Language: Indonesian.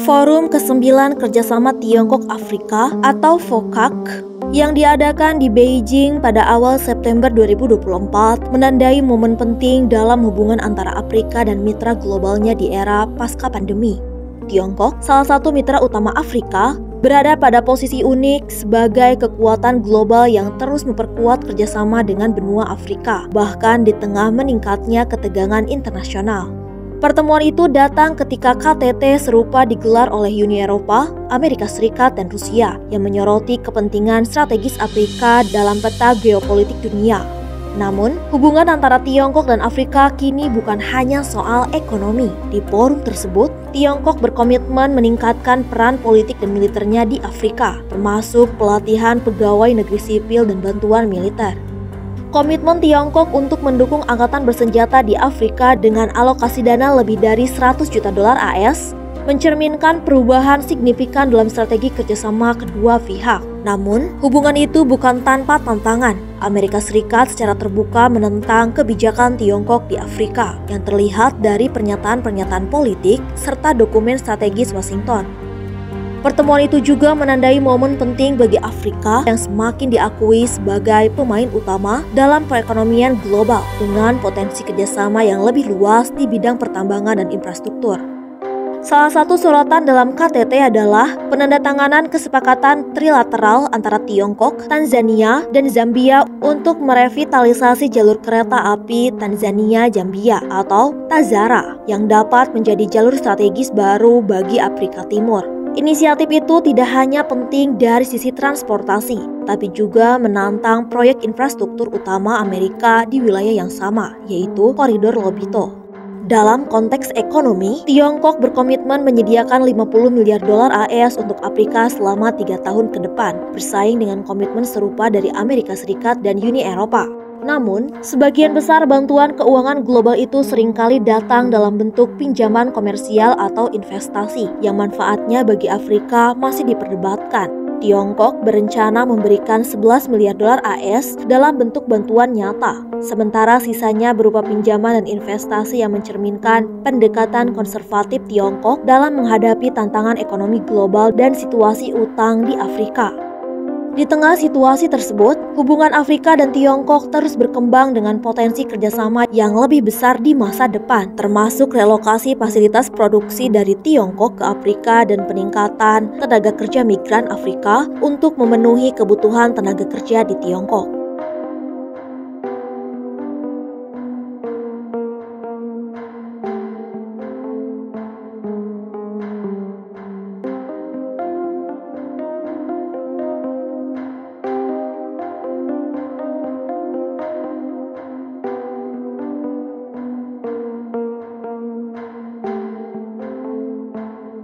Forum ke-9 Kerjasama Tiongkok-Afrika atau FOCAC yang diadakan di Beijing pada awal September 2024 menandai momen penting dalam hubungan antara Afrika dan mitra globalnya di era pasca pandemi. Tiongkok, salah satu mitra utama Afrika, berada pada posisi unik sebagai kekuatan global yang terus memperkuat kerjasama dengan benua Afrika, bahkan di tengah meningkatnya ketegangan internasional. Pertemuan itu datang ketika KTT serupa digelar oleh Uni Eropa, Amerika Serikat, dan Rusia yang menyoroti kepentingan strategis Afrika dalam peta geopolitik dunia. Namun, hubungan antara Tiongkok dan Afrika kini bukan hanya soal ekonomi. Di forum tersebut, Tiongkok berkomitmen meningkatkan peran politik dan militernya di Afrika, termasuk pelatihan pegawai negeri sipil dan bantuan militer. Komitmen Tiongkok untuk mendukung angkatan bersenjata di Afrika dengan alokasi dana lebih dari 100 juta dolar AS mencerminkan perubahan signifikan dalam strategi kerjasama kedua pihak. Namun, hubungan itu bukan tanpa tantangan. Amerika Serikat secara terbuka menentang kebijakan Tiongkok di Afrika yang terlihat dari pernyataan-pernyataan politik serta dokumen strategis Washington. Pertemuan itu juga menandai momen penting bagi Afrika yang semakin diakui sebagai pemain utama dalam perekonomian global dengan potensi kerjasama yang lebih luas di bidang pertambangan dan infrastruktur. Salah satu sorotan dalam KTT adalah penandatanganan kesepakatan trilateral antara Tiongkok, Tanzania, dan Zambia untuk merevitalisasi jalur kereta api Tanzania-Zambia atau TAZARA yang dapat menjadi jalur strategis baru bagi Afrika Timur. Inisiatif itu tidak hanya penting dari sisi transportasi, tapi juga menantang proyek infrastruktur utama Amerika di wilayah yang sama, yaitu Koridor Lobito. Dalam konteks ekonomi, Tiongkok berkomitmen menyediakan 50 miliar dolar AS untuk Afrika selama 3 tahun ke depan, bersaing dengan komitmen serupa dari Amerika Serikat dan Uni Eropa. Namun, sebagian besar bantuan keuangan global itu seringkali datang dalam bentuk pinjaman komersial atau investasi yang manfaatnya bagi Afrika masih diperdebatkan. Tiongkok berencana memberikan 11 miliar dolar AS dalam bentuk bantuan nyata, sementara sisanya berupa pinjaman dan investasi yang mencerminkan pendekatan konservatif Tiongkok dalam menghadapi tantangan ekonomi global dan situasi utang di Afrika. Di tengah situasi tersebut, hubungan Afrika dan Tiongkok terus berkembang dengan potensi kerjasama yang lebih besar di masa depan, termasuk relokasi fasilitas produksi dari Tiongkok ke Afrika dan peningkatan tenaga kerja migran Afrika untuk memenuhi kebutuhan tenaga kerja di Tiongkok.